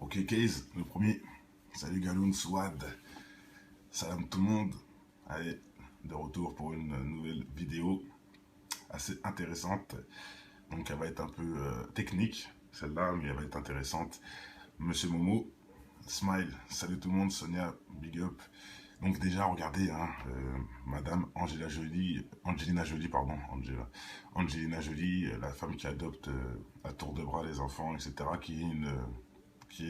Ok, Case, le premier. Salut Galoun, Swad. Salam tout le monde. Allez, de retour pour une nouvelle vidéo assez intéressante. Donc, elle va être un peu technique, celle-là, mais elle va être intéressante. Monsieur Momo, Smile, salut tout le monde. Sonia, big up. Donc, déjà, regardez, hein, Madame Angelina Jolie, pardon, Angelina Jolie, la femme qui adopte à tour de bras les enfants, etc., qui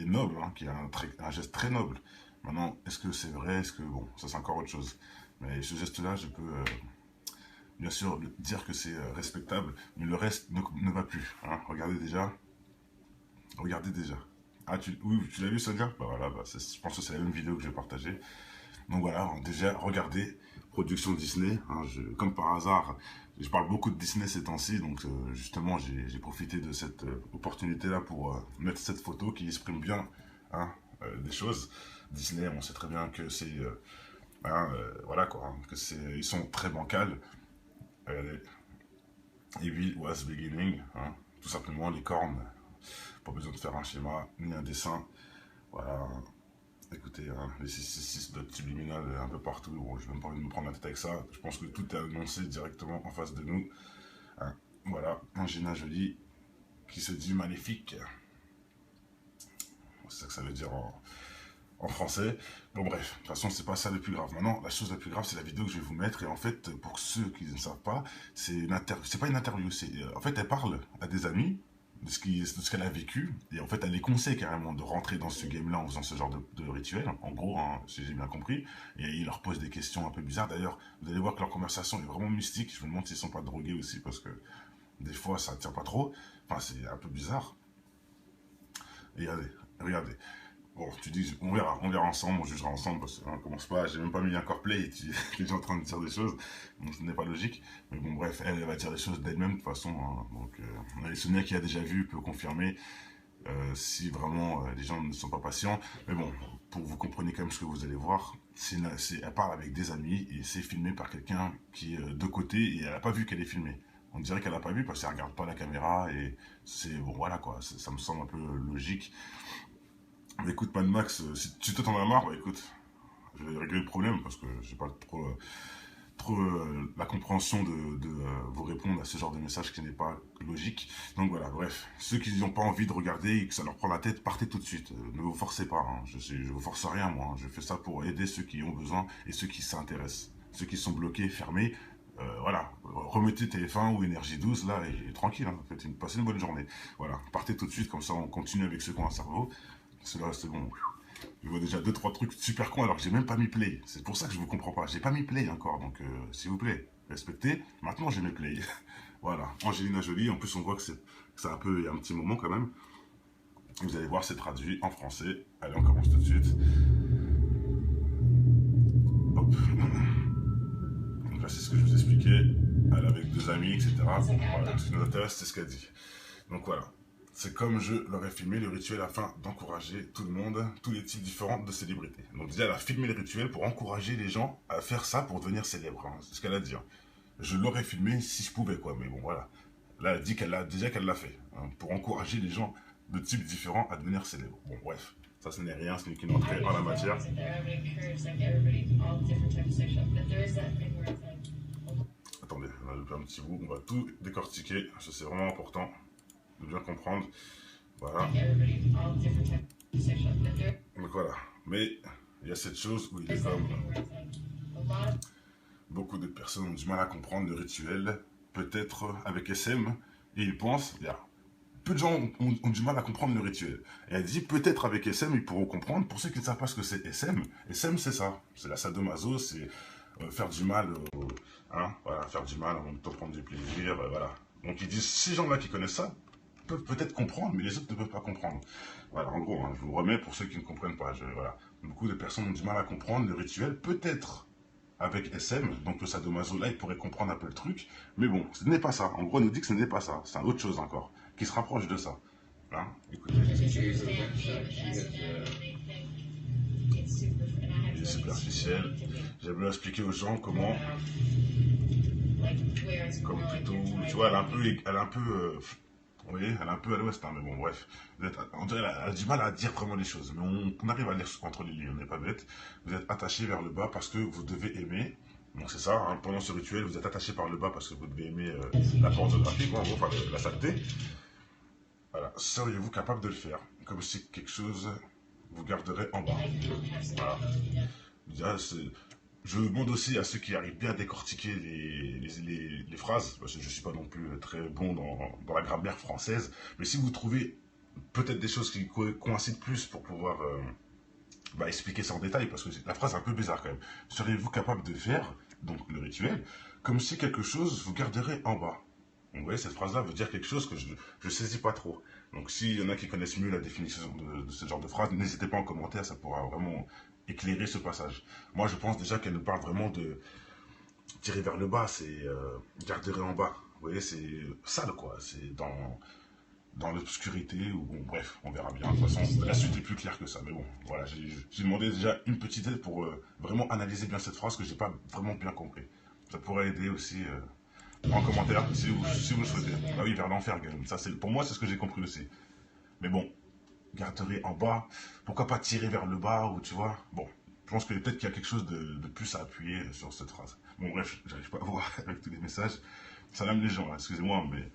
est noble, hein, qui a un geste très noble. Maintenant, est-ce que c'est vrai? Est-ce que, bon, ça c'est encore autre chose. Mais ce geste-là, je peux bien sûr dire que c'est respectable, mais le reste ne va plus. Hein. Regardez déjà. Regardez déjà. Ah, oui, tu l'as vu, Sonia? Bah voilà, bah, je pense que c'est la même vidéo que je vais partager. Donc voilà, déjà, regardez, production Disney. Hein, comme par hasard, je parle beaucoup de Disney ces temps-ci, donc justement, j'ai profité de cette opportunité-là pour mettre cette photo qui exprime bien hein, des choses. Disney, on sait très bien que c'est... voilà quoi, hein, ils sont très bancals. Regardez, Evil was beginning, hein, tout simplement, les cornes. Pas besoin de faire un schéma, ni un dessin. Voilà, écoutez, hein, les 666 dots subliminales un peu partout, bon, je n'ai même pas envie de me prendre la tête avec ça, je pense que tout est annoncé directement en face de nous. Hein, voilà, Angelina Jolie qui se dit maléfique. C'est ça que ça veut dire en français. Bon bref, de toute façon c'est pas ça le plus grave. Maintenant, la chose la plus grave c'est la vidéo que je vais vous mettre et en fait, pour ceux qui ne savent pas, c'est pas une interview, en fait elle parle à des amis de ce qu'elle a vécu, et en fait elle les conseille carrément de rentrer dans ce game là en faisant ce genre de rituel, en gros, hein, si j'ai bien compris, et il leur pose des questions un peu bizarres. D'ailleurs, vous allez voir que leur conversation est vraiment mystique, je me demande s'ils sont pas drogués aussi, parce que des fois ça tient pas trop, enfin c'est un peu bizarre. Et regardez, regardez. Bon, tu dis, on verra ensemble, on jugera ensemble, parce qu'on commence pas, j'ai même pas mis encore play, et tu es déjà en train de dire des choses, donc ce n'est pas logique. Mais bon, bref, elle va dire des choses d'elle-même, de toute façon, hein, donc, les Sonia qui a déjà vu peut confirmer, si vraiment les gens ne sont pas patients. Mais bon, pour que vous compreniez quand même ce que vous allez voir, elle parle avec des amis, et c'est filmé par quelqu'un qui est de côté, et elle n'a pas vu qu'elle est filmée. On dirait qu'elle n'a pas vu parce qu'elle regarde pas la caméra, et c'est, bon voilà quoi, ça me semble un peu logique. Mais écoute, Mad Max, si tu t'en as marre, bah écoute, je vais régler le problème parce que j'ai pas trop la compréhension de vous répondre à ce genre de message qui n'est pas logique. Donc voilà, bref, ceux qui n'ont pas envie de regarder et que ça leur prend la tête, partez tout de suite. Ne vous forcez pas, hein. Je vous force rien moi, hein. Je fais ça pour aider ceux qui ont besoin et ceux qui s'intéressent. Ceux qui sont bloqués, fermés, voilà, remettez TF1 ou Énergie 12 là et tranquille, hein. Passez une bonne journée. Voilà, partez tout de suite, comme ça on continue avec ceux qui ont un cerveau. Cela, c'est bon. Je vois déjà 2-3 trucs super cons alors que j'ai même pas mis play. C'est pour ça que je vous comprends pas. J'ai pas mis play encore, donc s'il vous plaît, respectez. Maintenant j'ai mis play. Voilà, Angelina Jolie. En plus on voit que c'est un peu, il y a un petit moment quand même. Vous allez voir, c'est traduit en français. Allez, on commence tout de suite. Hop. Donc là c'est ce que je vous expliquais. Elle est avec deux amis, etc. Voilà, ce qui nous intéresse, c'est ce qu'elle dit. Donc voilà. C'est comme je l'aurais filmé le rituel afin d'encourager tout le monde, tous les types différents de célébrités. Donc déjà, elle a filmé le rituel pour encourager les gens à faire ça pour devenir célèbre. Hein. C'est ce qu'elle a dit. Hein. Je l'aurais filmé si je pouvais, quoi. Mais bon, voilà. Là, elle dit qu'elle l'a fait. Hein, pour encourager les gens de types différents à devenir célèbres. Bon, bref. Ça, ce n'est rien, ce n'est qu'une entrée en la matière. Attendez, on a loupé un petit bout. On va tout décortiquer. Ça, c'est vraiment important de bien comprendre. Voilà. Donc voilà. Mais il y a cette chose où il est comme beaucoup de personnes ont du mal à comprendre le rituel, peut-être avec SM, et ils pensent, il y a peu de gens ont du mal à comprendre le rituel. Et elle dit, peut-être avec SM, ils pourront comprendre. Pour ceux qui ne savent pas ce que c'est SM, SM c'est ça. C'est la sadomaso, c'est faire du mal, hein, voilà, faire du mal en même temps prendre du plaisir, voilà. Donc ils disent, ces gens-là qui connaissent ça, peuvent peut-être comprendre, mais les autres ne peuvent pas comprendre. Voilà, en gros, hein, je vous remets pour ceux qui ne comprennent pas. Voilà. Beaucoup de personnes ont du mal à comprendre le rituel, peut-être avec SM, donc le sadomaso, là, ils pourraient comprendre un peu le truc, mais bon, ce n'est pas ça. En gros, on nous dit que ce n'est pas ça. C'est autre chose encore, qui se rapproche de ça. Hein, écoutez. Il est superficiel. J'aime bien expliquer aux gens comment, comme plutôt, tu vois, elle est un peu Oui, elle est un peu à l'ouest, hein, mais bon, bref. On dirait elle a du mal à dire vraiment les choses, mais on arrive à lire entre les lignes, on n'est pas bête. Vous êtes attaché vers le bas parce que vous devez aimer. Donc c'est ça, hein, pendant ce rituel, vous êtes attaché par le bas parce que vous devez aimer la pornographie, quoi, en gros, enfin la saleté. Voilà. Seriez-vous capable de le faire? Comme si quelque chose vous garderait en bas. Voilà. Déjà, je demande aussi à ceux qui arrivent bien à décortiquer les phrases, parce que je ne suis pas non plus très bon dans la grammaire française, mais si vous trouvez peut-être des choses qui coïncident plus pour pouvoir expliquer ça en détail, parce que la phrase est un peu bizarre quand même. Seriez-vous capable de faire, donc le rituel, comme si quelque chose vous garderait en bas? Donc, vous voyez, cette phrase-là veut dire quelque chose que je ne saisis pas trop. Donc s'il y en a qui connaissent mieux la définition de ce genre de phrase, n'hésitez pas en commentaire, ça pourra vraiment éclairer ce passage. Moi, je pense déjà qu'elle nous parle vraiment de tirer vers le bas, c'est garder en bas. Vous voyez, c'est sale, quoi. C'est dans l'obscurité, ou bon, bref, on verra bien. De toute façon, la suite est plus claire que ça. Mais bon, voilà, j'ai demandé déjà une petite aide pour vraiment analyser bien cette phrase que j'ai pas vraiment bien compris. Ça pourrait aider aussi en commentaire si vous le souhaitez. Ah oui, vers l'enfer, Gaël. Ça, pour moi, c'est ce que j'ai compris aussi. Mais bon, garderai en bas, pourquoi pas tirer vers le bas, ou tu vois. Bon, je pense que peut-être qu'il y a quelque chose de plus à appuyer sur cette phrase. Bon, bref, j'arrive pas à voir avec tous les messages. Ça lame les gens, hein, excusez-moi, mais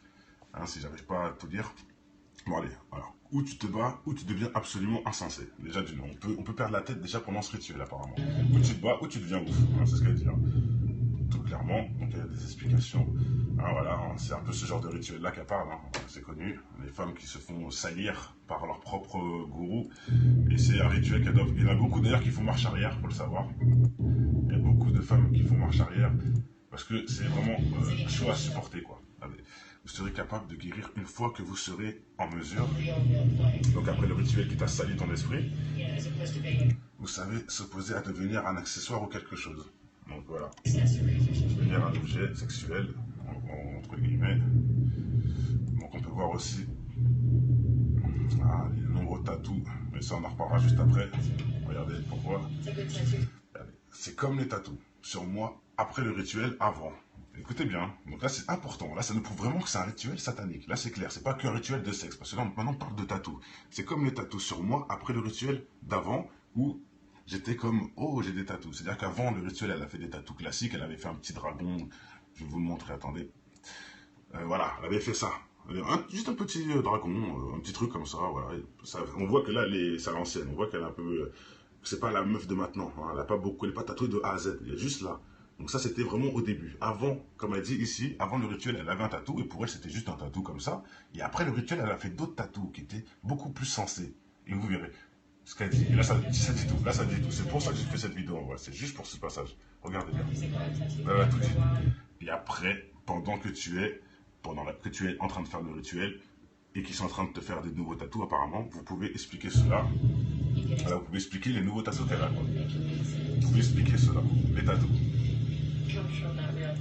hein, si j'arrive pas à tout dire. Bon, allez, alors. Ou tu te bats, ou tu deviens absolument insensé. Déjà, d'une, on peut perdre la tête déjà pendant ce rituel, apparemment. Ou tu te bats, ou tu deviens ouf. Hein, c'est ce qu'elle dit. Hein. Tout clairement, donc il y a des explications. Hein, voilà, hein, c'est un peu ce genre de rituel-là qu'elle parle, hein, c'est connu. Les femmes qui se font salir par leur propre gourou. Et c'est un rituel qu'elles doivent. Il y en a beaucoup d'ailleurs qui font marche arrière, pour le savoir. Il y a beaucoup de femmes qui font marche arrière parce que c'est vraiment chaud à supporter, quoi. Allez. Vous serez capable de guérir une fois que vous serez en mesure. Donc après le rituel qui t'a sali ton esprit, vous savez s'opposer à devenir un accessoire ou quelque chose. Donc voilà, devenir un objet sexuel, entre guillemets. Donc on peut voir aussi les nombreux tatous, mais ça on en reparlera juste après. Regardez pourquoi. C'est comme les tatous. Sur moi, après le rituel, avant. Écoutez bien, donc là c'est important, là ça nous prouve vraiment que c'est un rituel satanique, là c'est clair, c'est pas qu'un rituel de sexe, parce que là maintenant on parle de tatou. C'est comme les tatous sur moi, après le rituel d'avant, où j'étais comme, oh j'ai des tatous, c'est-à-dire qu'avant le rituel elle a fait des tatous classiques, elle avait fait un petit dragon, je vais vous le montrer, attendez. Voilà, elle avait fait ça, juste un petit dragon, un petit truc comme ça, voilà. Ça, on voit que là c'est à l'ancienne, on voit qu'elle est un peu, c'est pas la meuf de maintenant, hein, elle a pas beaucoup, elle est pas tatouée de A à Z, elle est juste là. Donc ça, c'était vraiment au début. Avant, comme elle dit ici, avant le rituel, elle avait un tatou, et pour elle, c'était juste un tatou comme ça. Et après le rituel, elle a fait d'autres tatous qui étaient beaucoup plus sensés. Et vous verrez ce qu'elle dit. Et là, ça dit tout. Là, ça dit tout. C'est pour ça que j'ai fait cette vidéo. Voilà. C'est juste pour ce passage. Regardez bien. Elle a tout dit. Et après, que tu es en train de faire le rituel, et qu'ils sont en train de te faire des nouveaux tatous, apparemment, vous pouvez expliquer cela. Voilà, vous pouvez expliquer les nouveaux tatous qu'elle a. Vous pouvez expliquer cela, les tatous.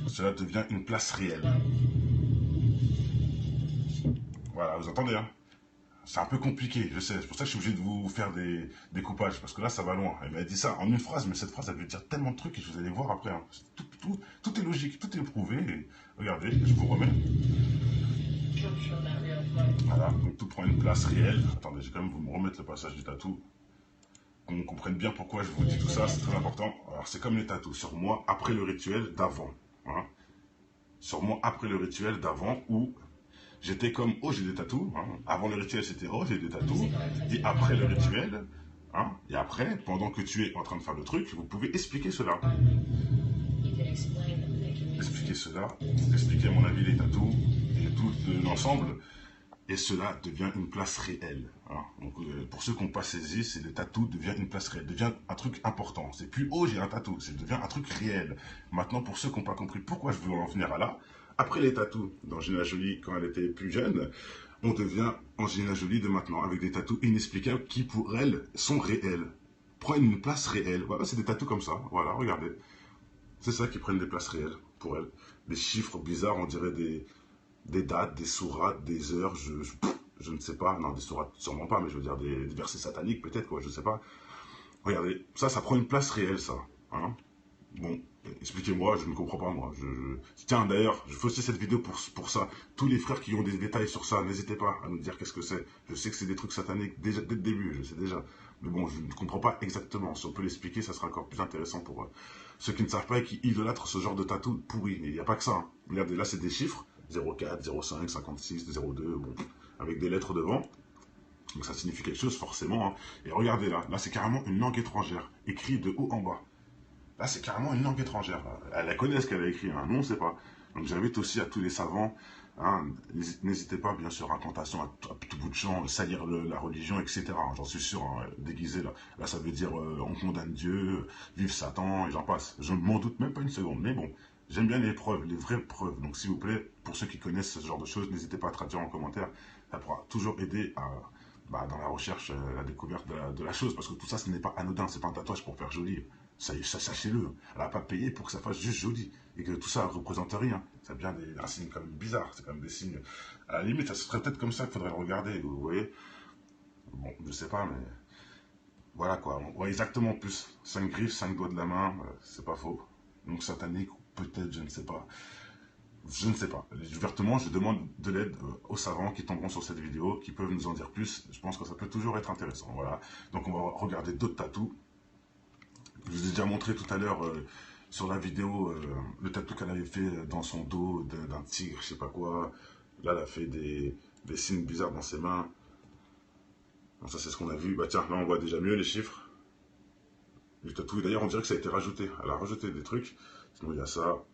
Cela devient une place réelle. Voilà, vous entendez, hein? C'est un peu compliqué, je sais. C'est pour ça que je suis obligé de vous faire des découpages, parce que là, ça va loin. Elle m'a dit ça en une phrase, mais cette phrase, elle veut dire tellement de trucs, et je vous allez voir après. Hein. Tout est logique, tout est prouvé. Et regardez, je vous remets. Voilà, donc tout prend une place réelle. Attendez, je vais quand même vous me remettre le passage du tatou. Qu'on comprenne bien pourquoi je vous dis tout ça, c'est très important. Alors, c'est comme les tatous. Sur moi, après le rituel d'avant. Hein. Sur moi, après le rituel d'avant, où j'étais comme, oh, j'ai des tatous. Hein. Avant le rituel, c'était, oh, j'ai des tatous. Et après le rituel, hein, et après, pendant que tu es en train de faire le truc, vous pouvez expliquer cela. Expliquer cela, expliquer à mon avis les tatous et tout l'ensemble. Et cela devient une place réelle. Hein. Donc, pour ceux qui n'ont pas saisi, c'est le tatou devient une place réelle, devient un truc important. C'est plus, oh, j'ai un tatou, c'est devient un truc réel. Maintenant, pour ceux qui n'ont pas compris pourquoi je veux en venir à là, après les tatous d'Angelina Jolie quand elle était plus jeune, on devient Angelina Jolie de maintenant, avec des tatous inexplicables qui, pour elle, sont réels. Prennent une place réelle. Voilà, c'est des tatous comme ça. Voilà, regardez. C'est ça qui prennent des places réelles pour elle. Des chiffres bizarres, on dirait des dates, des sourates, des heures, je ne sais pas. Non, des sourates, sûrement pas, mais je veux dire des versets sataniques peut-être, quoi, je ne sais pas. Regardez, ça prend une place réelle, ça. Hein. Bon, expliquez-moi, je ne comprends pas moi. Tiens, d'ailleurs, je fais aussi cette vidéo pour ça. Tous les frères qui ont des détails sur ça, n'hésitez pas à nous dire qu'est-ce que c'est. Je sais que c'est des trucs sataniques déjà dès le début, je sais déjà. Mais bon, je ne comprends pas exactement. Si on peut l'expliquer, ça sera encore plus intéressant pour ceux qui ne savent pas et qui idolâtrent ce genre de tatou pourri. Et il n'y a pas que ça, hein. Regardez, là, c'est des chiffres. 04, 05, 56, 02, bon, avec des lettres devant. Donc ça signifie quelque chose, forcément, hein. Et regardez là, c'est carrément une langue étrangère, écrit de haut en bas. Là, c'est carrément une langue étrangère. Elle la connaît ce qu'elle a écrit, hein. Nous, on ne sait pas. Donc j'invite aussi à tous les savants, hein, n'hésitez pas, bien sûr, incantation à tout bout de champ, salir la religion, etc. J'en suis sûr, hein, déguisé là. Là, ça veut dire on condamne Dieu, vive Satan, et j'en passe. Je ne m'en doute même pas une seconde. Mais bon, j'aime bien les preuves, les vraies preuves. Donc s'il vous plaît, pour ceux qui connaissent ce genre de choses, n'hésitez pas à traduire en commentaire. Ça pourra toujours aider dans la recherche, la découverte de la chose. Parce que tout ça, ce n'est pas anodin, c'est pas un tatouage pour faire joli. Ça, sachez-le, elle n'a pas payé pour que ça fasse juste joli. Et que tout ça ne représente rien. Ça vient des racines quand même bizarres. C'est quand même des signes. À la limite, ça serait peut-être comme ça qu'il faudrait le regarder. Vous voyez. Bon, je sais pas, mais. Voilà quoi. On voit exactement plus. 5 griffes, 5 doigts de la main. C'est pas faux. Donc satanique, peut-être, je ne sais pas. Je ne sais pas. Ouvertement, je demande de l'aide aux savants qui tomberont sur cette vidéo, qui peuvent nous en dire plus. Je pense que ça peut toujours être intéressant. Voilà. Donc on va regarder d'autres tatous. Je vous ai déjà montré tout à l'heure sur la vidéo le tatou qu'elle avait fait dans son dos d'un tigre, je sais pas quoi. Là, elle a fait des signes bizarres dans ses mains. Donc ça, c'est ce qu'on a vu. Bah tiens, là, on voit déjà mieux les chiffres. Le tatou, d'ailleurs, on dirait que ça a été rajouté. Elle a rajouté des trucs. Sinon, il y a ça.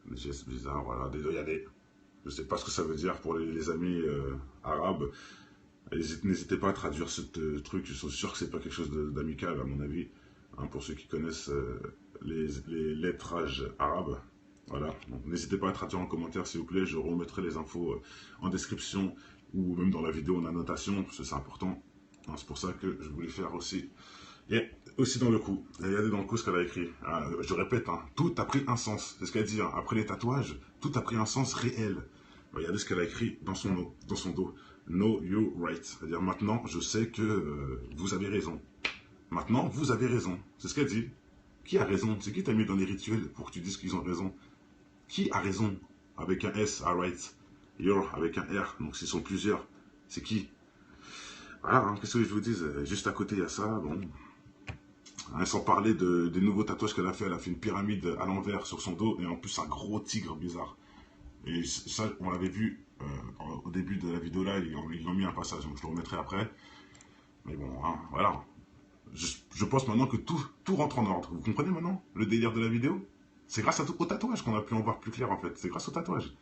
Des gestes bizarres, voilà. Il y a des... Je sais pas ce que ça veut dire pour les amis arabes. N'hésitez pas à traduire ce truc. Je suis sûr que c'est pas quelque chose d'amical, à mon avis. Hein, pour ceux qui connaissent les lettrages arabes. Voilà, n'hésitez pas à traduire en commentaire s'il vous plaît, je remettrai les infos en description ou même dans la vidéo en annotation, parce que c'est important. C'est pour ça que je voulais faire aussi. Et aussi dans le coup, regardez dans le coup ce qu'elle a écrit. Je répète, hein, tout a pris un sens, c'est ce qu'elle dit. Hein. Après les tatouages, tout a pris un sens réel. Regardez ce qu'elle a écrit dans son dos. Know you right. C'est-à-dire maintenant, je sais que vous avez raison. Maintenant, vous avez raison. C'est ce qu'elle dit. Qui a raison? C'est qui t'a mis dans les rituels pour que tu dises qu'ils ont raison? Qui a raison? Avec un S, alright. You're avec un R, donc s'ils sont plusieurs. C'est qui? Voilà, hein, qu'est-ce que je vous dis? Juste à côté, il y a ça. Bon. Hein, sans parler des nouveaux tatouages qu'elle a fait. Elle a fait une pyramide à l'envers sur son dos et en plus un gros tigre bizarre. Et ça, on l'avait vu au début de la vidéo là. Ils ont mis un passage, donc je le remettrai après. Mais bon, hein, voilà. Je pense maintenant que tout rentre en ordre. Vous comprenez maintenant le délire de la vidéo? C'est grâce au tatouage qu'on a pu en voir plus clair en fait. C'est grâce au tatouage.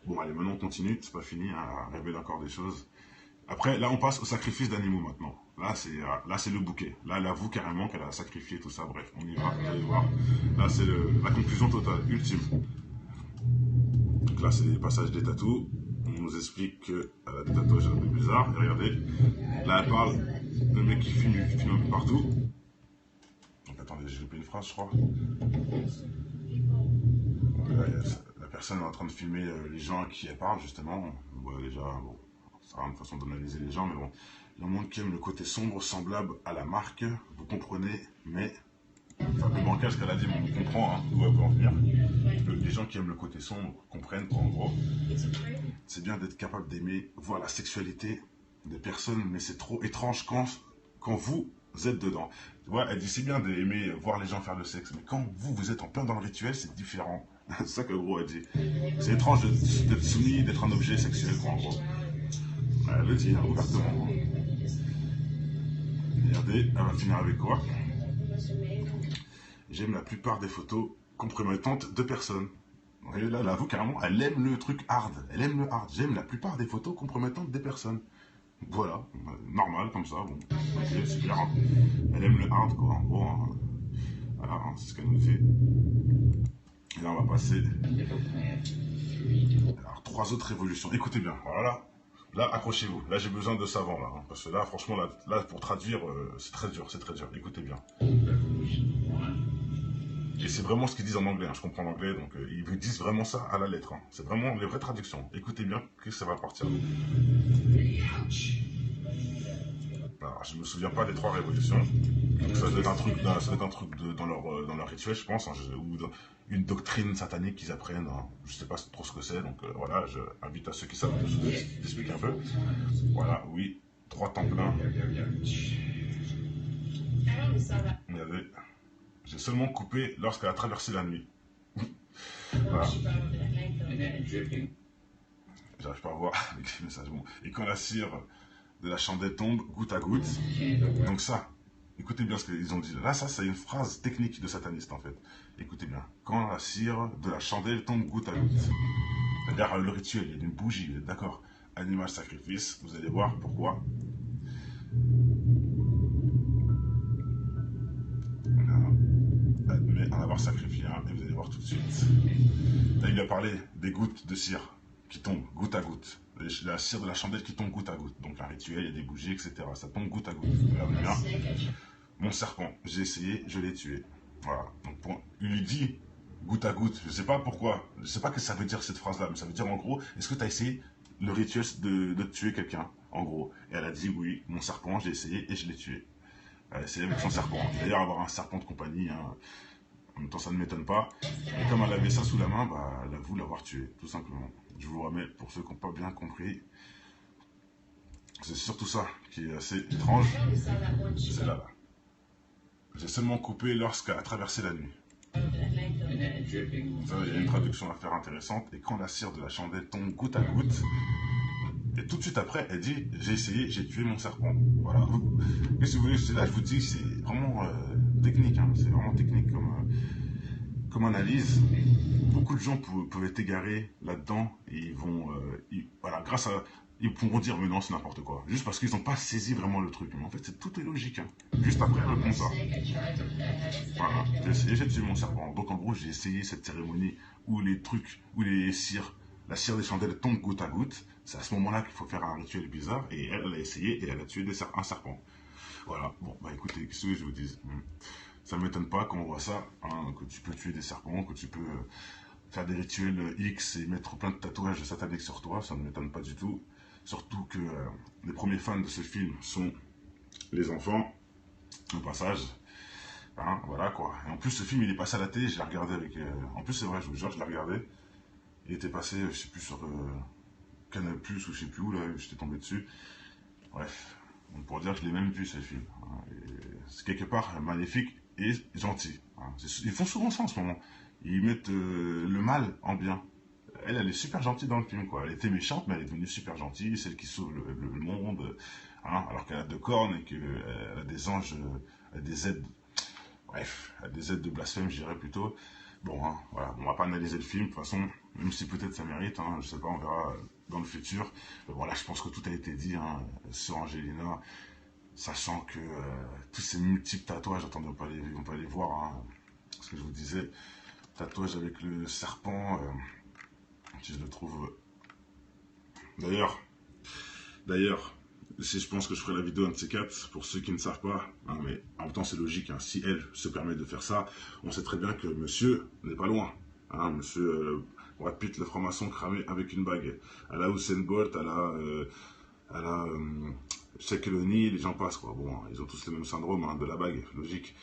Bon allez, maintenant on continue. C'est pas fini, hein, à révéler encore des choses. Après, là on passe au sacrifice d'animaux maintenant. Là c'est le bouquet. Là elle avoue carrément qu'elle a sacrifié tout ça. Bref, on y va, vous allez voir. Là c'est la conclusion totale, ultime. Donc là c'est les passages des tatous. On nous explique qu'elle a des tatouages un peu bizarres. Et regardez, là elle parle. Le mec qui filme un peu partout. Donc attendez, j'ai loupé une phrase, je crois. Voilà, la personne est en train de filmer les gens à qui elle parle, justement. Voilà, déjà, bon, ça a une façon d'analyser les gens, mais bon. Il y a un monde qui aime le côté sombre, semblable à la marque. Vous comprenez, mais c'est un peu bancal ce qu'elle a dit, mais on comprend hein, d'où elle veut en venir. Les gens qui aiment le côté sombre comprennent qu'en gros, c'est bien d'être capable d'aimer voir la sexualité des personnes, mais c'est trop étrange quand vous êtes dedans. Tu vois, elle dit c'est bien d'aimer voir les gens faire le sexe, mais quand vous êtes en plein dans le rituel, c'est différent. C'est ça que gros elle dit. C'est étrange d'être soumis, d'être un objet sexuel, quoi, en gros. Elle le dit, hein, ouvertement. Regardez, elle va finir avec quoi? J'aime la plupart des photos compromettantes de personnes. Vous voyez, là, elle avoue carrément, elle aime le truc hard. Elle aime le hard. J'aime la plupart des photos compromettantes des personnes. Voilà, normal comme ça, bon, ok, super. Hein. Elle aime le hard, quoi, en gros. Hein. Voilà, hein, c'est ce qu'elle nous dit. Et là, on va passer. Alors, 3 autres révolutions. Écoutez bien, voilà. Là, accrochez-vous. Là, j'ai besoin de savants, là. Hein, parce que là, franchement, là pour traduire, c'est très dur, c'est très dur. Écoutez bien. Et c'est vraiment ce qu'ils disent en anglais, hein. Je comprends l'anglais, donc ils vous disent vraiment ça à la lettre. Hein. C'est vraiment les vraies traductions. Écoutez bien que ça va partir. Alors, je me souviens pas des trois révolutions. Donc, ça doit être un truc, ça doit être un truc dans leur rituel, je pense, hein, ou dans une doctrine satanique qu'ils apprennent. Hein. Je sais pas trop ce que c'est, donc voilà, je invite à ceux qui savent d'expliquer un peu. Voilà, oui, trois temps pleins. Il y avait, j'ai seulement coupé lorsqu'elle a traversé la nuit. Voilà. J'arrive pas à voir avec les messages. Bon. Et quand la cire de la chandelle tombe goutte à goutte. Donc ça, écoutez bien ce qu'ils ont dit. Là, ça, c'est une phrase technique de sataniste, en fait. Écoutez bien. Quand la cire de la chandelle tombe goutte à goutte. C'est-à-dire le rituel, il y a une bougie, d'accord. Animal sacrifice, vous allez voir pourquoi. Mais en avoir sacrifié un, et vous allez voir tout de suite. Là, il a parlé des gouttes de cire qui tombent goutte à goutte. La cire de la chandelle qui tombe goutte à goutte. Donc un rituel, il y a des bougies, etc. Ça tombe goutte à goutte. Regardez bien. Mon serpent, j'ai essayé, je l'ai tué. Voilà. Donc il lui dit goutte à goutte. Je ne sais pas pourquoi. Je ne sais pas ce que ça veut dire cette phrase-là. Mais ça veut dire en gros, est-ce que tu as essayé le rituel de tuer quelqu'un? En gros. Et elle a dit oui, mon serpent, j'ai essayé et je l'ai tué. Elle a essayé avec son serpent. D'ailleurs, avoir un serpent de compagnie, hein, en même temps, ça ne m'étonne pas. Et comme elle avait ça sous la main, bah, elle avoue l'avoir tué, tout simplement. Je vous remets, pour ceux qui n'ont pas bien compris, c'est surtout ça qui est assez étrange. C'est là. J'ai seulement coupé lorsqu'elle a traversé la nuit. Ça, il y a une traduction à faire intéressante. Et quand la cire de la chandelle tombe goutte à goutte, et tout de suite après, elle dit j'ai essayé, j'ai tué mon serpent. Voilà. Qu'est-ce que vous voulez? C'est là, je vous dis, c'est vraiment technique. Hein. C'est vraiment technique comme analyse. Beaucoup de gens peuvent être égarés là-dedans et ils vont, voilà, grâce à, ils pourront dire mais non c'est n'importe quoi, juste parce qu'ils n'ont pas saisi vraiment le truc. Mais en fait tout est logique. Hein. Juste après elle répond ça. Voilà, j'ai essayé, j'ai tué mon serpent. Donc en gros j'ai essayé cette cérémonie où les trucs, où les cires, la cire des chandelles tombe goutte à goutte. C'est à ce moment-là qu'il faut faire un rituel bizarre et elle a essayé et elle a tué un serpent. Voilà. Bon bah écoutez, qu'est-ce que je vous dis? Ça ne m'étonne pas quand on voit ça, hein, que tu peux tuer des serpents, que tu peux faire des rituels X et mettre plein de tatouages sataniques sur toi, ça ne m'étonne pas du tout. Surtout que les premiers fans de ce film sont les enfants, au passage. Hein, voilà quoi. Et en plus, ce film, il est passé à la télé, je l'ai regardé avec... En plus, c'est vrai, je vous jure, je l'ai regardé. Il était passé, je sais plus, sur Canal+, ou je sais plus où, là, j'étais tombé dessus. Bref, on pourrait dire que je l'ai même vu, ce film. Hein, c'est quelque part maléfique et gentil. Hein. Ils font souvent ça en ce moment. Ils mettent le mal en bien. Elle est super gentille dans le film, quoi. Elle était méchante, mais elle est devenue super gentille, celle qui sauve le monde, hein, alors qu'elle a deux cornes et qu'elle a des anges, des aides, bref, elle a des aides de blasphème, je dirais plutôt. Bon, hein, voilà, on va pas analyser le film, de toute façon, même si peut-être ça mérite, hein, je sais pas, on verra dans le futur. Mais voilà, je pense que tout a été dit hein, sur Angelina, sachant que tous ces multiples tatouages, attendez, on peut les voir, hein, ce que je vous disais, tatouage avec le serpent, si je le trouve. D'ailleurs, si je pense que je ferai la vidéo un de ces quatre, pour ceux qui ne savent pas, hein, mais en même temps c'est logique, hein, si elle se permet de faire ça, on sait très bien que monsieur n'est pas loin. Hein, monsieur Brad Pitt, le franc-maçon cramé avec une bague. À la Usain Bolt, à la Shaquille O'Neal, les gens passent quoi. Bon, ils ont tous le même syndrome hein, de la bague, logique.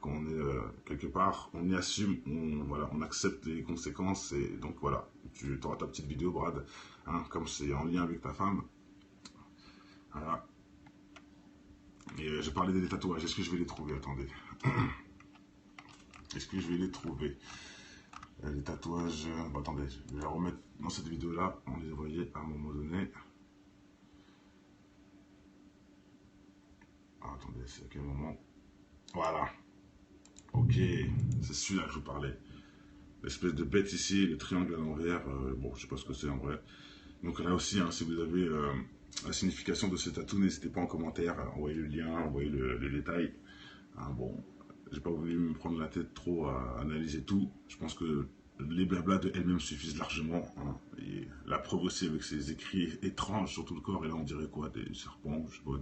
Quand on est quelque part, on y assume, voilà, on accepte les conséquences et donc voilà, tu auras ta petite vidéo Brad, hein, comme c'est en lien avec ta femme. Voilà. Et j'ai parlé des tatouages, est-ce que je vais les trouver? Attendez. Est-ce que je vais les trouver? Les tatouages, bon, attendez, je vais les remettre dans cette vidéo-là, on les voyait à un moment donné. Ah, attendez, c'est à quel moment? Voilà. Ok, c'est celui-là que je vous parlais. L'espèce de bête ici, le triangle à l'envers, bon, je sais pas ce que c'est en vrai. Donc là aussi, hein, si vous avez la signification de ce tatou, n'hésitez pas en commentaire, envoyez le lien, envoyez le détail. Hein, bon, j'ai pas voulu me prendre la tête trop à analyser tout. Je pense que les blablas de elle-même suffisent largement. Hein, et la preuve aussi avec ses écrits étranges sur tout le corps, et là on dirait quoi? Des serpents, je sais pas,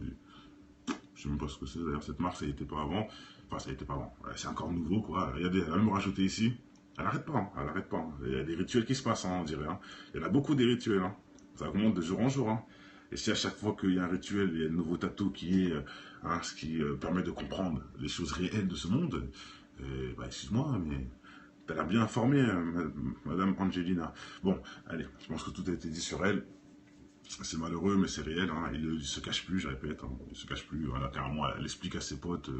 je sais même pas ce que c'est d'ailleurs, cette marque, ça n'était pas avant. Enfin, ça n'était pas avant. C'est encore nouveau, quoi. Regardez, elle a même rajouté ici. Elle n'arrête pas, hein. Elle n'arrête pas. Hein. Il y a des rituels qui se passent, hein, on dirait. Hein. Il y en a beaucoup des rituels. Hein. Ça augmente de jour en jour. Hein. Et si à chaque fois qu'il y a un rituel, il y a un nouveau tatou qui est ce qui permet de comprendre les choses réelles de ce monde, bah, excuse-moi, mais t'as l'air bien informée, Madame Angelina. Bon, allez, je pense que tout a été dit sur elle. C'est malheureux, mais c'est réel. Hein. Il ne se cache plus, je répète. Hein. Il ne se cache plus. Voilà, carrément, elle explique à ses potes.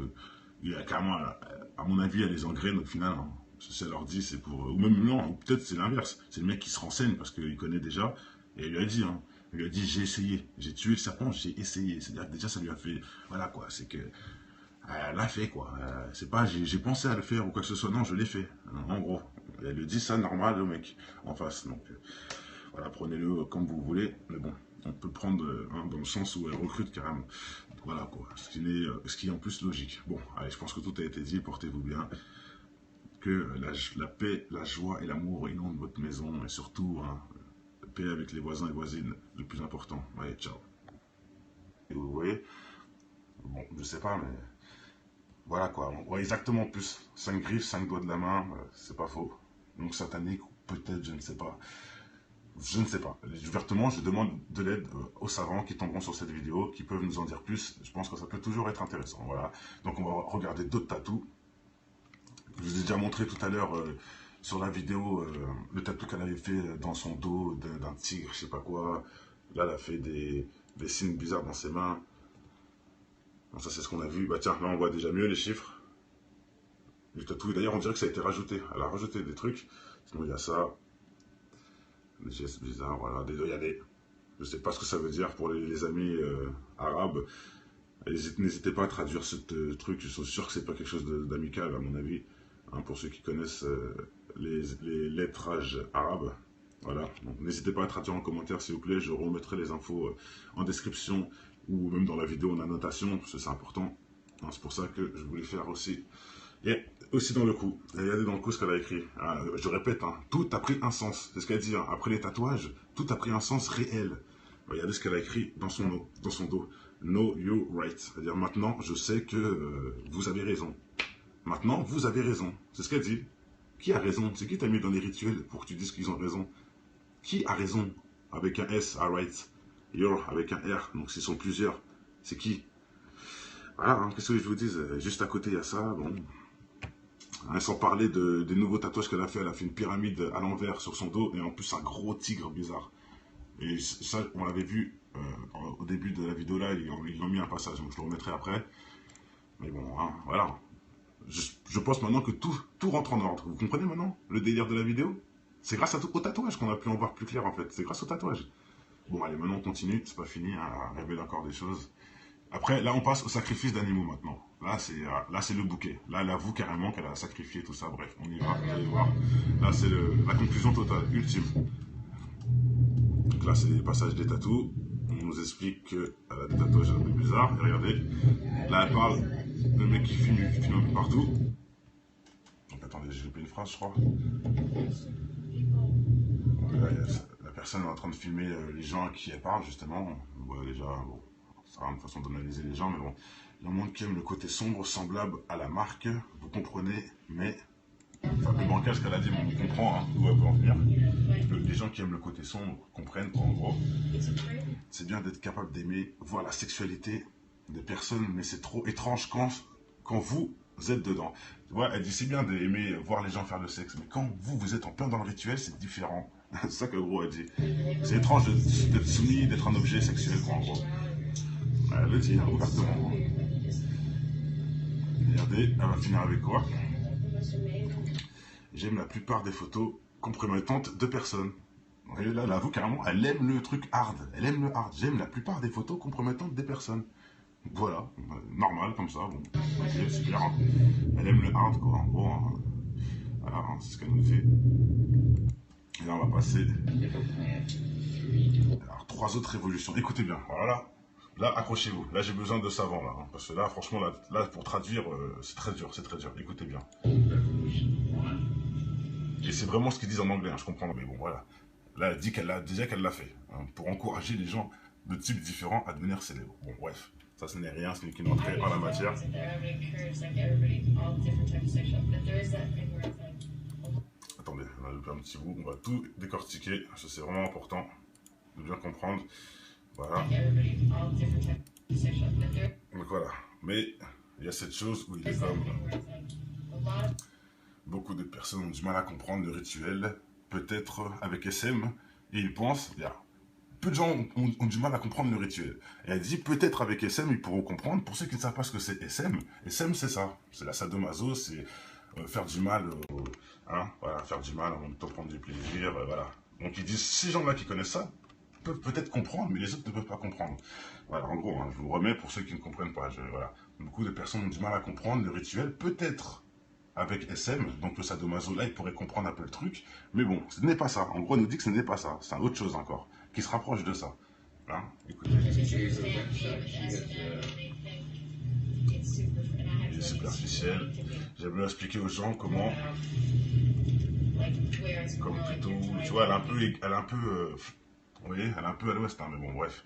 Carrément, à mon avis, elle les engraine au final. Hein. Si elle leur dit, c'est pour. Ou même non, ou peut-être c'est l'inverse. C'est le mec qui se renseigne parce qu'il connaît déjà. Et il lui a dit, hein. Il lui a dit, j'ai essayé. J'ai tué le serpent, j'ai essayé. C'est-à-dire que déjà, ça lui a fait. Voilà quoi, c'est que. Elle l'a fait quoi. C'est pas, j'ai pensé à le faire ou quoi que ce soit. Non, je l'ai fait. En gros. Et elle lui dit ça normal, le mec, en face. Donc. Voilà, prenez-le comme vous voulez, mais bon, on peut prendre dans le sens où elle recrute carrément. Voilà quoi, ce qui est en plus logique. Bon, allez, je pense que tout a été dit, portez-vous bien. Que la paix, la joie et l'amour inondent votre maison, et surtout, hein, paix avec les voisins et voisines, le plus important. Allez, ciao. Et vous voyez, bon, je sais pas, mais voilà quoi, on voit exactement plus. 5 griffes, 5 doigts de la main, c'est pas faux. Donc satanique, peut-être, je ne sais pas. Je ne sais pas. Ouvertement, je demande de l'aide aux savants qui tomberont sur cette vidéo, qui peuvent nous en dire plus. Je pense que ça peut toujours être intéressant. Voilà. Donc on va regarder d'autres tatous. Je vous ai déjà montré tout à l'heure sur la vidéo le tatou qu'elle avait fait dans son dos d'un tigre, je sais pas quoi. Là, elle a fait des signes bizarres dans ses mains. Bon, ça, c'est ce qu'on a vu. Bah tiens, là, on voit déjà mieux les chiffres. Le tatou, d'ailleurs, on dirait que ça a été rajouté. Elle a rajouté des trucs. Sinon, il y a ça. Des gestes bizarres, voilà, il y a des... Je sais pas ce que ça veut dire pour les amis arabes. N'hésitez pas à traduire ce truc, je suis sûr que c'est pas quelque chose d'amical à mon avis. Hein, pour ceux qui connaissent les lettrages arabes. Voilà, donc n'hésitez pas à traduire en commentaire s'il vous plaît, je remettrai les infos en description ou même dans la vidéo en annotation, parce que c'est important. Hein, c'est pour ça que je voulais faire aussi. Et aussi dans le coup, regardez dans le coup ce qu'elle a écrit. Je répète, hein, tout a pris un sens. C'est ce qu'elle dit. Hein. Après les tatouages, tout a pris un sens réel. Regardez ce qu'elle a écrit dans son dos. Know your right. C'est-à-dire maintenant, je sais que vous avez raison. Maintenant, vous avez raison. C'est ce qu'elle dit. Qui a raison? C'est qui t'a mis dans les rituels pour que tu dises qu'ils ont raison? Qui a raison? Avec un S, right. Your, avec un R. Donc s'ils sont plusieurs. C'est qui? Voilà, hein, qu'est-ce que je vous dis? Juste à côté, il y a ça. Bon. Hein, sans parler des nouveaux tatouages qu'elle a fait. Elle a fait une pyramide à l'envers sur son dos et en plus un gros tigre bizarre. Et ça, on l'avait vu au début de la vidéo là, ils ont mis un passage, donc je le remettrai après. Mais bon, hein, voilà. Je pense maintenant que tout rentre en ordre. Vous comprenez maintenant le délire de la vidéo? C'est grâce au tatouage qu'on a pu en voir plus clair en fait. C'est grâce au tatouage. Bon, allez, maintenant on continue. C'est pas fini, hein, à révéler encore des choses. Après, là, on passe au sacrifice d'animaux maintenant. Là, c'est le bouquet. Là, elle avoue carrément qu'elle a sacrifié tout ça. Bref, on y va, vous allez voir. Là, c'est la conclusion totale, ultime. Donc là, c'est les passages des tatous. On nous explique qu'elle a des tatouages un peu bizarres. Et regardez, là, elle parle de mec qui filme un peu partout. Donc attendez, j'ai loupé une phrase, je crois. Là, la personne est en train de filmer les gens à qui elle parle, justement. Voilà, déjà, bon, c'est une façon d'analyser les gens, mais bon. Il y a un monde qui aime le côté sombre, semblable à la marque. Vous comprenez, mais... C'est un peu bancal ce qu'elle a dit, mais on comprend hein, d'où elle peut en venir. Les gens qui aiment le côté sombre comprennent en gros. C'est bien d'être capable d'aimer, voir la sexualité des personnes, mais c'est trop étrange quand vous êtes dedans. Tu vois, elle dit c'est bien d'aimer voir les gens faire le sexe, mais quand vous êtes en plein dans le rituel, c'est différent. C'est ça que gros elle dit. C'est étrange d'être soumis, d'être un objet sexuel, quoi, en gros. Elle le dit, hein, ouvertement. Regardez, elle va finir avec quoi? J'aime la plupart des photos compromettantes de personnes. Et là, elle avoue carrément, elle aime le truc hard. Elle aime le hard. J'aime la plupart des photos compromettantes des personnes. Voilà, normal comme ça. Bon, ok, super. Hein. Elle aime le hard, quoi. En gros, hein. Voilà, hein, c'est ce qu'elle nous dit. Et là, on va passer. Alors, 3 autres révolutions. Écoutez bien, voilà. Là, accrochez-vous. Là, j'ai besoin de savants, là. Hein, parce que là, franchement, là pour traduire, c'est très dur, c'est très dur. Écoutez bien. Et c'est vraiment ce qu'ils disent en anglais, hein, je comprends. Mais bon, voilà. Là, elle dit qu'elle a déjà qu'elle l'a fait. Hein, pour encourager les gens de types différents à devenir célèbres. Bon, bref. Ça, ce n'est rien, ce n'est qu'une entrée en la matière. Attendez, on a loupé un petit bout. On va tout décortiquer. C'est vraiment important de bien comprendre. Voilà. Donc voilà. Mais il y a cette chose où il est comme beaucoup de personnes ont du mal à comprendre le rituel, peut-être avec SM, et ils pensent, il y a peu de gens ont du mal à comprendre le rituel. Et elle dit, peut-être avec SM, ils pourront comprendre. Pour ceux qui ne savent pas ce que c'est SM, SM c'est ça. C'est la sadomaso, c'est faire du mal, hein, voilà, faire du mal en même temps prendre du plaisir, voilà. Donc ils disent, ces gens-là qui connaissent ça, peuvent peut-être comprendre, mais les autres ne peuvent pas comprendre. Voilà, en gros, hein, je vous remets pour ceux qui ne comprennent pas. Voilà. Beaucoup de personnes ont du mal à comprendre le rituel, peut-être avec SM, donc le sadomaso là, il pourrait comprendre un peu le truc, mais bon, ce n'est pas ça. En gros, on nous dit que ce n'est pas ça, c'est autre chose encore, qui se rapproche de ça. Hein, écoutez. Il est superficiel. J'aimerais expliquer aux gens comment, comme plutôt, tu vois, elle est un peu, vous voyez, elle est un peu à l'ouest, hein, mais bon, bref.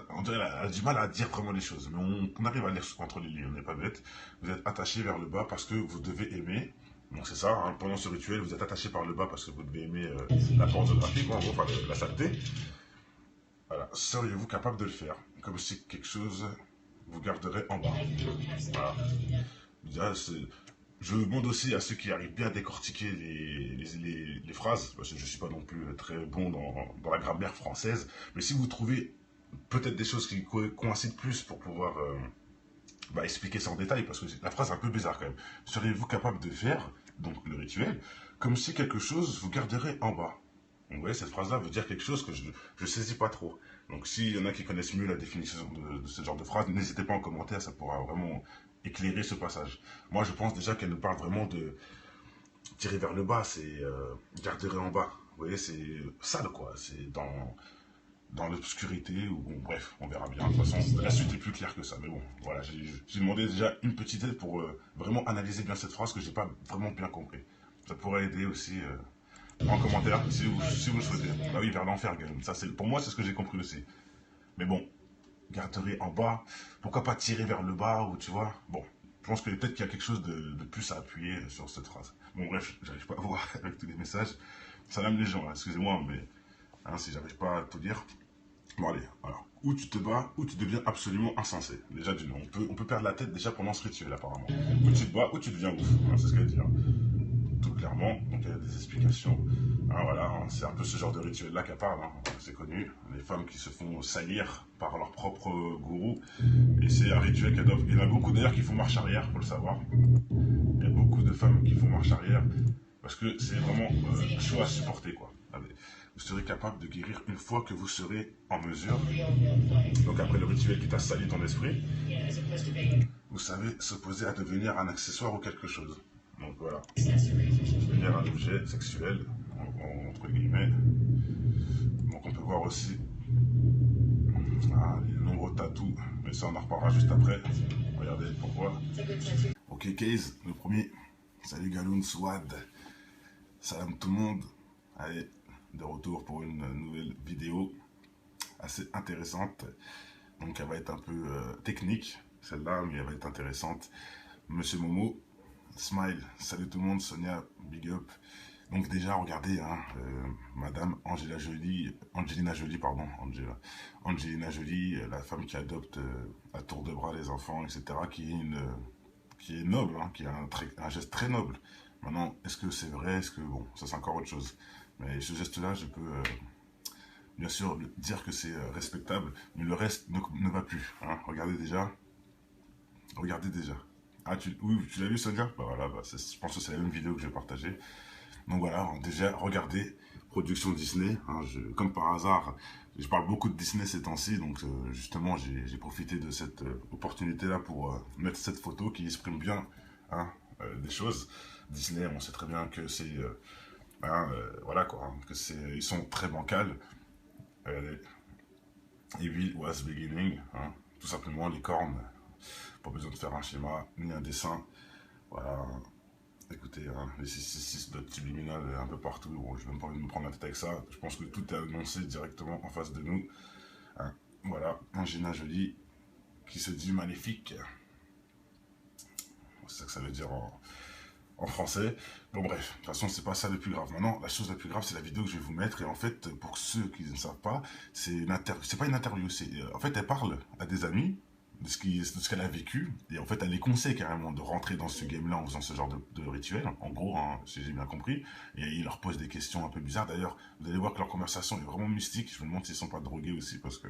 On dirait elle a du mal à dire vraiment les choses, mais on arrive à lire entre les lignes, on n'est pas bête. Vous êtes attaché vers le bas parce que vous devez aimer. Donc c'est ça, hein, pendant ce rituel, vous êtes attaché par le bas parce que vous devez aimer la pornographie, en gros, enfin la saleté. Voilà. Seriez-vous capable de le faire? Comme si quelque chose vous garderait en bas. Voilà. Déjà, je demande aussi à ceux qui arrivent bien à décortiquer les phrases, parce que je ne suis pas non plus très bon dans la grammaire française, mais si vous trouvez peut-être des choses qui coïncident plus pour pouvoir expliquer ça en détail, parce que la phrase est un peu bizarre quand même. Seriez-vous capable de faire, donc le rituel, comme si quelque chose vous garderait en bas? Donc, vous voyez, cette phrase-là veut dire quelque chose que je ne saisis pas trop. Donc s'il y en a qui connaissent mieux la définition de ce genre de phrase, n'hésitez pas en commentaire, ça pourra vraiment éclairer ce passage. Moi, je pense déjà qu'elle nous parle vraiment de tirer vers le bas, c'est garder en bas. Vous voyez, c'est sale, quoi. C'est dans l'obscurité, ou bon, bref, on verra bien. De toute façon, la suite est plus claire que ça. Mais bon, voilà, j'ai demandé déjà une petite aide pour vraiment analyser bien cette phrase que j'ai pas vraiment bien compris. Ça pourrait aider aussi en commentaire si vous le souhaitez. Ah oui, vers l'enfer, ça, pour moi, c'est ce que j'ai compris aussi. Mais bon, garderie en bas, pourquoi pas tirer vers le bas, ou tu vois. Bon, je pense que peut-être qu'il y a quelque chose de plus à appuyer sur cette phrase. Bon, bref, j'arrive pas à voir avec tous les messages. Ça lame les gens, hein, excusez-moi, mais hein, si j'arrive pas à tout dire. Bon, allez, alors. Ou tu te bats, ou tu deviens absolument insensé. Déjà, du nom. On peut perdre la tête déjà pendant ce rituel, apparemment. Ou tu te bats, ou tu deviens ouf. Hein, c'est ce qu'elle dit. Hein. Tout clairement. Donc, il y a des explications. Hein, voilà, hein, c'est un peu ce genre de rituel-là qu'elle parle. Hein. C'est connu. Les femmes qui se font salir par leur propre gourou. Et c'est un rituel qu'elles doivent. Il y en a beaucoup d'ailleurs qui font marche arrière, pour le savoir. Il y a beaucoup de femmes qui font marche arrière. Parce que c'est vraiment chaud à supporter, quoi. Allez. Vous serez capable de guérir une fois que vous serez en mesure. Donc après le rituel qui t'a sali ton esprit, vous savez s'opposer à devenir un accessoire ou quelque chose. Donc voilà, devenir un objet sexuel, entre guillemets. Donc on peut voir aussi les nombreux tatous, mais ça on en reparlera juste après. Regardez pourquoi. Ok, Case, le premier. Salut Galoun, Swad. Salam tout le monde. Allez, de retour pour une nouvelle vidéo assez intéressante. Donc elle va être un peu technique, celle-là, mais elle va être intéressante. Monsieur Momo, Smile, salut tout le monde, Sonia, big up. Donc déjà, regardez, hein, Madame Angelina Jolie, pardon, Angelina Jolie, la femme qui adopte à tour de bras les enfants, etc., qui est noble, hein, qui a un geste très noble. Maintenant, est-ce que c'est vrai? Est-ce que, bon, ça c'est encore autre chose. Mais ce geste-là, je peux bien sûr dire que c'est respectable, mais le reste ne va plus. Hein. Regardez déjà. Regardez déjà. Ah, oui, tu l'as vu, Sonia? Bah voilà, je pense que c'est la même vidéo que j'ai partagée. Donc voilà, déjà, regardez. Production Disney. Hein, comme par hasard, je parle beaucoup de Disney ces temps-ci, donc justement, j'ai profité de cette opportunité-là pour mettre cette photo qui exprime bien hein, des choses. Disney, on sait très bien que c'est... voilà quoi, hein, ils sont très bancals. Evil was beginning, hein, tout simplement les cornes. Pas besoin de faire un schéma ni un dessin. Voilà. Écoutez, hein, les 666 doivent subliminal un peu partout. Bon, je n'ai même pas envie de me prendre la tête avec ça. Je pense que tout est annoncé directement en face de nous. Hein. Voilà, Angelina Jolie qui se dit maléfique. C'est ça que ça veut dire en français. Bon bref, de toute façon c'est pas ça le plus grave. Maintenant, la chose la plus grave c'est la vidéo que je vais vous mettre et en fait pour ceux qui ne savent pas, c'est pas une interview, en fait elle parle à des amis de ce qu'elle a vécu et en fait elle les conseille carrément de rentrer dans ce game-là en faisant ce genre de rituel, en gros, hein, si j'ai bien compris. Et il leur pose des questions un peu bizarres. D'ailleurs, vous allez voir que leur conversation est vraiment mystique. Je me demande s'ils sont pas drogués aussi parce que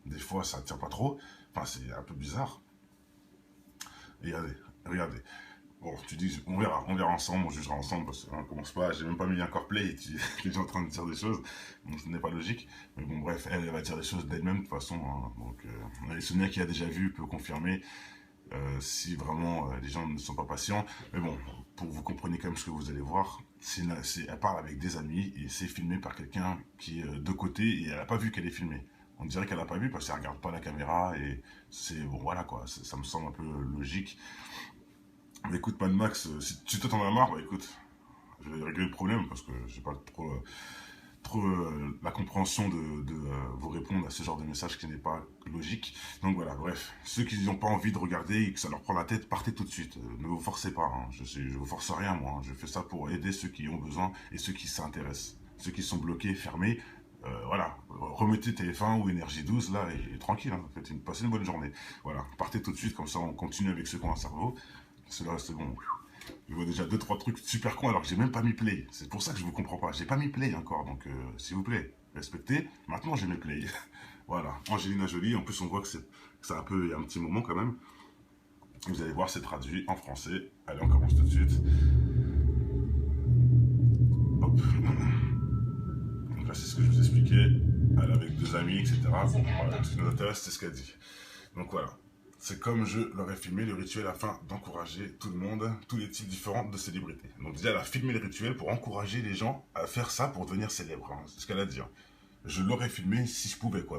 des fois ça tient pas trop. Enfin c'est un peu bizarre. Regardez, regardez. Bon, tu dis, on verra ensemble, on jugera ensemble, parce qu'on commence pas, j'ai même pas mis encore play, et tu es déjà en train de dire des choses, donc ce n'est pas logique. Mais bon, bref, elle va dire des choses d'elle-même, de toute façon, hein. Donc, les Sonia qui a déjà vu peut confirmer, si vraiment les gens ne sont pas patients. Mais bon, pour que vous compreniez quand même ce que vous allez voir, elle parle avec des amis, et c'est filmé par quelqu'un qui est de côté, et elle n'a pas vu qu'elle est filmée. On dirait qu'elle n'a pas vu parce qu'elle regarde pas la caméra, et c'est, bon, voilà quoi, ça me semble un peu logique. Mais écoute, Mad Max, si tu t'en as marre, bah écoute, je vais régler le problème parce que j'ai pas trop la compréhension de vous répondre à ce genre de message qui n'est pas logique. Donc voilà, bref, ceux qui n'ont pas envie de regarder et que ça leur prend la tête, partez tout de suite. Ne vous forcez pas, hein. Je vous force rien moi, hein. Je fais ça pour aider ceux qui ont besoin et ceux qui s'intéressent. Ceux qui sont bloqués, fermés, voilà, remettez TF1 ou Énergie 12 là et tranquille, hein. Passez une bonne journée. Voilà, partez tout de suite, comme ça on continue avec ceux qui ont un cerveau. Cela, c'est bon. Je vois déjà deux trois trucs super cons alors que j'ai même pas mis play. C'est pour ça que je vous comprends pas. J'ai pas mis play encore, donc s'il vous plaît, respectez. Maintenant, j'ai mis play. Voilà, Angelina Jolie. En plus, on voit que c'est un peu, il y a un petit moment quand même. Vous allez voir, c'est traduit en français. Allez, on commence tout de suite. Hop. Donc là, c'est ce que je vous expliquais. Elle est avec deux amis, etc. Bon, voilà, ce qui nous intéresse, c'est ce qu'elle dit. Donc voilà. C'est comme je l'aurais filmé le rituel afin d'encourager tout le monde, tous les types différents de célébrités. Donc déjà, elle a filmé le rituel pour encourager les gens à faire ça pour devenir célèbres, hein. C'est ce qu'elle a dit, hein. Je l'aurais filmé si je pouvais, quoi.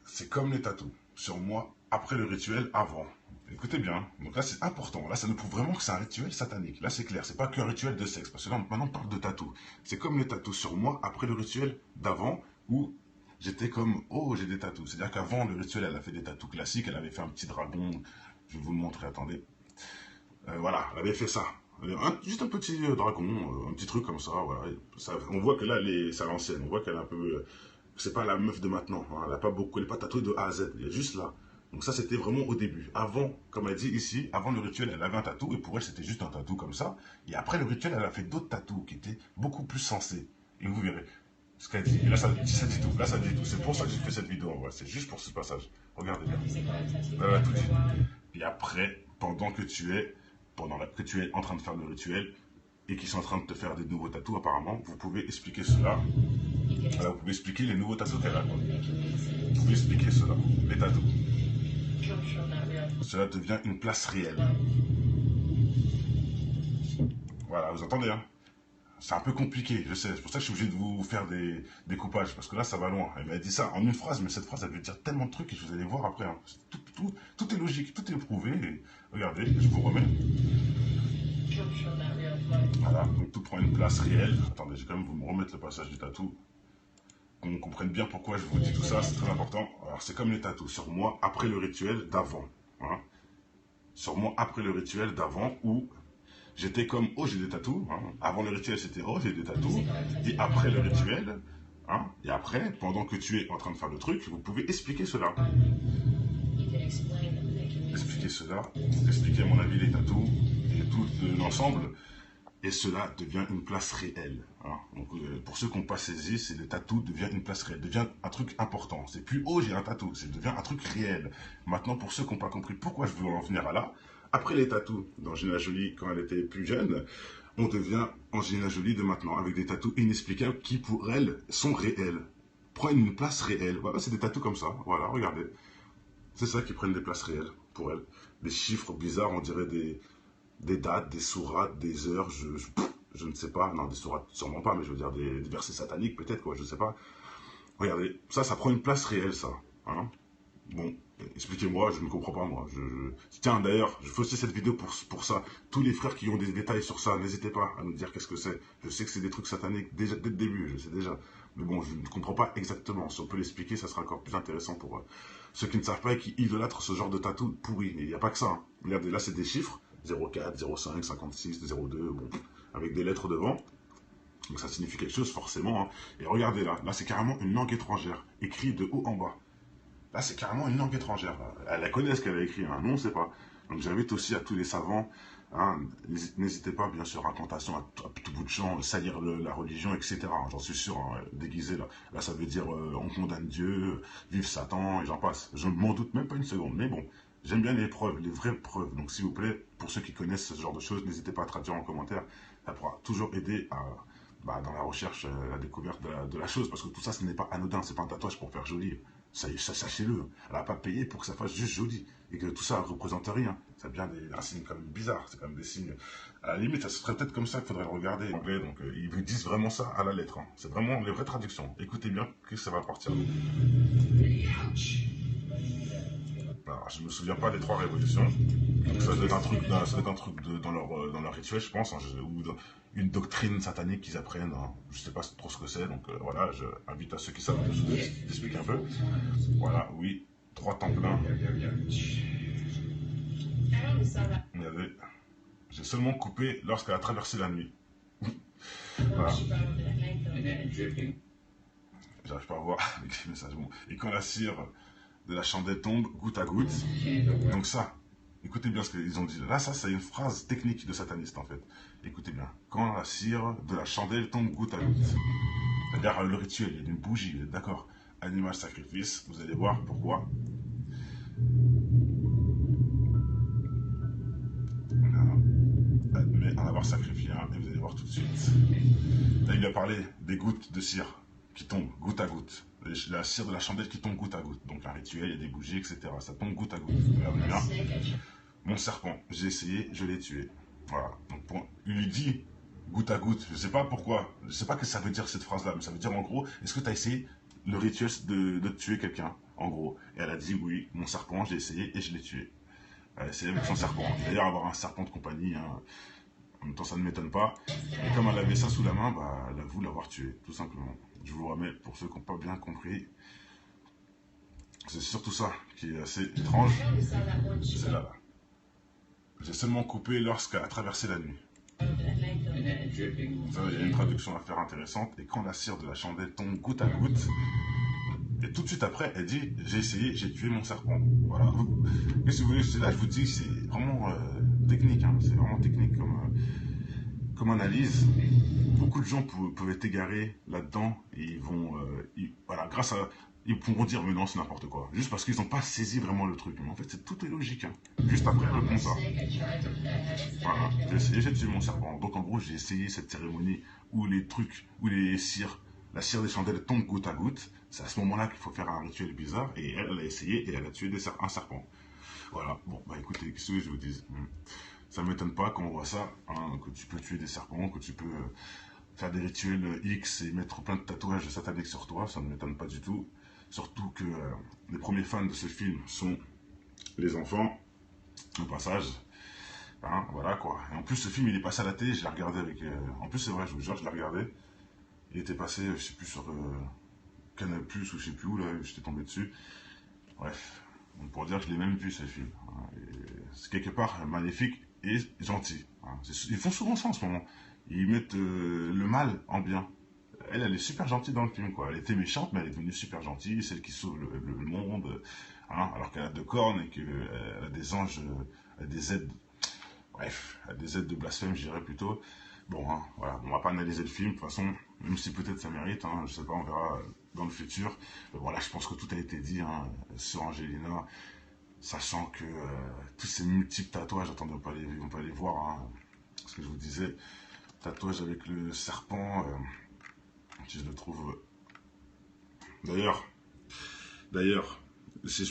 C'est comme les tatous. Sur moi, après le rituel, avant. Écoutez bien, donc là c'est important. Là ça nous prouve vraiment que c'est un rituel satanique. Là c'est clair, c'est pas qu'un rituel de sexe. Parce que là maintenant on parle de tatou. C'est comme les tatous sur moi après le rituel d'avant où j'étais comme, oh, j'ai des tatous. C'est-à-dire qu'avant, le rituel, elle a fait des tatous classiques. Elle avait fait un petit dragon. Je vais vous le montrer, attendez. Voilà, elle avait fait ça. Juste un petit dragon, un petit truc comme ça. Voilà. On voit que là, c'est à l'ancienne. On voit qu'elle est un peu. C'est pas la meuf de maintenant, hein. Elle n'est pas tatouée de A à Z. Elle est juste là. Donc ça, c'était vraiment au début. Avant, comme elle dit ici, avant le rituel, elle avait un tatou. Et pour elle, c'était juste un tatou comme ça. Et après le rituel, elle a fait d'autres tatous qui étaient beaucoup plus sensés. Et vous verrez ce qu'elle dit. Et là, ça dit tout. Là, ça dit tout. C'est pour ça que j'ai fait cette vidéo. Ouais, c'est juste pour ce passage. Regardez bien. Elle a tout dit. Et après, que tu es en train de faire le rituel et qu'ils sont en train de te faire des nouveaux tatous, apparemment, vous pouvez expliquer cela. Voilà, vous pouvez expliquer les nouveaux tatous qu'elle a. Vous pouvez expliquer cela, les tatous. Cela devient une place réelle. Voilà, vous entendez, hein? C'est un peu compliqué, je sais. C'est pour ça que je suis obligé de vous faire des découpages. Parce que là, ça va loin. Elle m'a dit ça en une phrase, mais cette phrase, elle veut dire tellement de trucs et je vous allez voir après, hein. Tout est logique, tout est prouvé. Et regardez, je vous remets. Voilà, donc tout prend une place réelle. Attendez, je vais quand même vous me remettre le passage du tatou. Qu'on comprenne bien pourquoi je vous dis tout ça, c'est très important. Alors, c'est comme les tatous. Sur moi, après le rituel d'avant. Hein. Sur moi, après le rituel d'avant, où j'étais comme, oh, j'ai des tatous. Hein. Avant le rituel, c'était, oh, j'ai des tatous. Et après le rituel, hein, et après, pendant que tu es en train de faire le truc, vous pouvez expliquer cela. Expliquer cela, expliquer à mon avis les tatous et tout l'ensemble. Et cela devient une place réelle. Hein. Donc, pour ceux qui n'ont pas saisi, c'est le tatou devient une place réelle, devient un truc important. C'est plus, oh, j'ai un tatou, c'est devient un truc réel. Maintenant, pour ceux qui n'ont pas compris pourquoi je veux en venir à là, après les tatous d'Angelina Jolie quand elle était plus jeune, on devient Angelina Jolie de maintenant, avec des tatous inexplicables qui, pour elle, sont réels. Prennent une place réelle. Voilà, c'est des tatous comme ça. Voilà, regardez. C'est ça qui prennent des places réelles pour elle. Des chiffres bizarres, on dirait des dates, des sourates, des heures, je ne sais pas. Non, des sourates, sûrement pas, mais je veux dire des versets sataniques peut-être, quoi, je ne sais pas. Regardez, ça prend une place réelle, ça. Hein. Bon, expliquez-moi, je ne comprends pas, moi. Tiens, d'ailleurs, je fais aussi cette vidéo pour ça. Tous les frères qui ont des détails sur ça, n'hésitez pas à nous dire qu'est-ce que c'est. Je sais que c'est des trucs sataniques déjà, dès le début, je sais déjà. Mais bon, je ne comprends pas exactement. Si on peut l'expliquer, ça sera encore plus intéressant pour ceux qui ne savent pas et qui idolâtrent ce genre de tatou pourri. Mais il n'y a pas que ça. Hein. Regardez, là, c'est des chiffres. 04, 05, 56, 02, bon, avec des lettres devant. Donc ça signifie quelque chose forcément. Hein. Et regardez là c'est carrément une langue étrangère, écrit de haut en bas. Là c'est carrément une langue étrangère. Elle la connaît ce qu'elle a écrit, hein. Nous on ne sait pas. Donc j'invite aussi à tous les savants, hein, n'hésitez pas bien sûr à tentation, à tout bout de champ, salir la religion, etc. J'en suis sûr, hein, déguisé là. Là ça veut dire on condamne Dieu, vive Satan, et j'en passe. Je ne m'en doute même pas une seconde, mais bon. J'aime bien les preuves, les vraies preuves. Donc s'il vous plaît, pour ceux qui connaissent ce genre de choses, n'hésitez pas à traduire en commentaire. Ça pourra toujours aider à, dans la recherche, la découverte de la chose. Parce que tout ça, ce n'est pas anodin. C'est pas un tatouage pour faire joli. Ça sachez-le. Elle n'a pas payé pour que ça fasse juste joli. Et que tout ça ne représente rien. Ça vient des racines quand même bizarres. C'est quand même des signes. À la limite, ça serait peut-être comme ça qu'il faudrait le regarder en anglais. Donc ils vous disent vraiment ça à la lettre. Hein. C'est vraiment les vraies traductions. Écoutez bien que ça va partir. Alors, je me souviens pas des 3 révolutions. Donc ça doit être un truc, dans leur rituel, je pense, hein, ou dans une doctrine satanique qu'ils apprennent. Hein. Je sais pas trop ce que c'est, donc voilà, je invite à ceux qui savent d'expliquer un peu. Voilà, oui, 3 temps pleins. J'ai seulement coupé lorsqu'elle a traversé la nuit. Voilà. J'arrive pas à voir avec les messages. Bon. Et quand la cire de la chandelle tombe goutte à goutte. Donc ça, écoutez bien ce qu'ils ont dit. Là, ça, c'est une phrase technique de sataniste, en fait. Écoutez bien. Quand la cire de la chandelle tombe goutte à goutte. C'est-à-dire le rituel, il y a une bougie, d'accord. Animal sacrifice, vous allez voir pourquoi. Admet en avoir sacrifié un, et vous allez voir tout de suite. Là, il a parlé des gouttes de cire qui tombent goutte à goutte. La cire de la chandelle qui tombe goutte à goutte. Donc un rituel, il y a des bougies, etc. Ça tombe goutte à goutte. Regardez bien. Mon serpent, j'ai essayé, je l'ai tué. Voilà. Donc il lui dit goutte à goutte. Je ne sais pas pourquoi. Je ne sais pas ce que ça veut dire cette phrase-là. Mais ça veut dire en gros, est-ce que tu as essayé le rituel de tuer quelqu'un? En gros. Et elle a dit oui, mon serpent, j'ai essayé et je l'ai tué. Elle a essayé avec son serpent. D'ailleurs, avoir un serpent de compagnie, hein, en même temps, ça ne m'étonne pas. Et comme elle avait ça sous la main, elle avoue l'avoir tué, tout simplement. Je vous remets, pour ceux qui n'ont pas bien compris, c'est surtout ça qui est assez étrange. C'est là. J'ai seulement coupé lorsqu'elle a traversé la nuit. Ça, il y a une traduction à faire intéressante. Et quand la cire de la chandelle tombe goutte à goutte, et tout de suite après, elle dit j'ai essayé, j'ai tué mon serpent. Voilà. Qu'est-ce que vous voulez? Là, je vous dis, c'est vraiment technique. Hein. C'est vraiment technique comme analyse. Beaucoup de gens peuvent être égarés là-dedans et ils vont, voilà, ils pourront dire mais non c'est n'importe quoi, juste parce qu'ils n'ont pas saisi vraiment le truc. Mais en fait tout est logique. Hein. Juste après elle répond ça. Voilà, j'ai essayé, j'ai tué mon serpent. Donc en gros j'ai essayé cette cérémonie où la cire des chandelles tombe goutte à goutte. C'est à ce moment-là qu'il faut faire un rituel bizarre et elle a essayé et elle a tué un serpent. Voilà. Bon bah écoutez, qu'est-ce que je vous dis? Ça ne m'étonne pas quand on voit ça, hein, que tu peux tuer des serpents, que tu peux faire des rituels X et mettre plein de tatouages sataniques sur toi, ça ne m'étonne pas du tout. Surtout que les premiers fans de ce film sont les enfants, au passage. Hein, voilà quoi. Et en plus, ce film, il est passé à la télé, je l'ai regardé avec... En plus, c'est vrai, je vous jure, je l'ai regardé. Il était passé, je sais plus, sur Canal+, ou je sais plus où, là, j'étais tombé dessus. Bref, on pourrait dire que je l'ai même vu, ce film. Hein, c'est quelque part maléfique et gentil. Hein. Ils font souvent ça en ce moment. Ils mettent le mal en bien. Elle est super gentille dans le film, quoi. Elle était méchante, mais elle est devenue super gentille, celle qui sauve le monde, hein, alors qu'elle a 2 cornes et qu'elle a des anges, des aides, bref, elle a des aides de blasphème, je dirais plutôt. Bon, hein, voilà, on va pas analyser le film, de toute façon, même si peut-être ça mérite, hein, je sais pas, on verra dans le futur. Mais voilà, je pense que tout a été dit hein, sur Angelina, sachant que tous ces multiples tatouages, attendez, on peut les voir, hein, ce que je vous disais, tatouage avec le serpent, si je le trouve. D'ailleurs, si je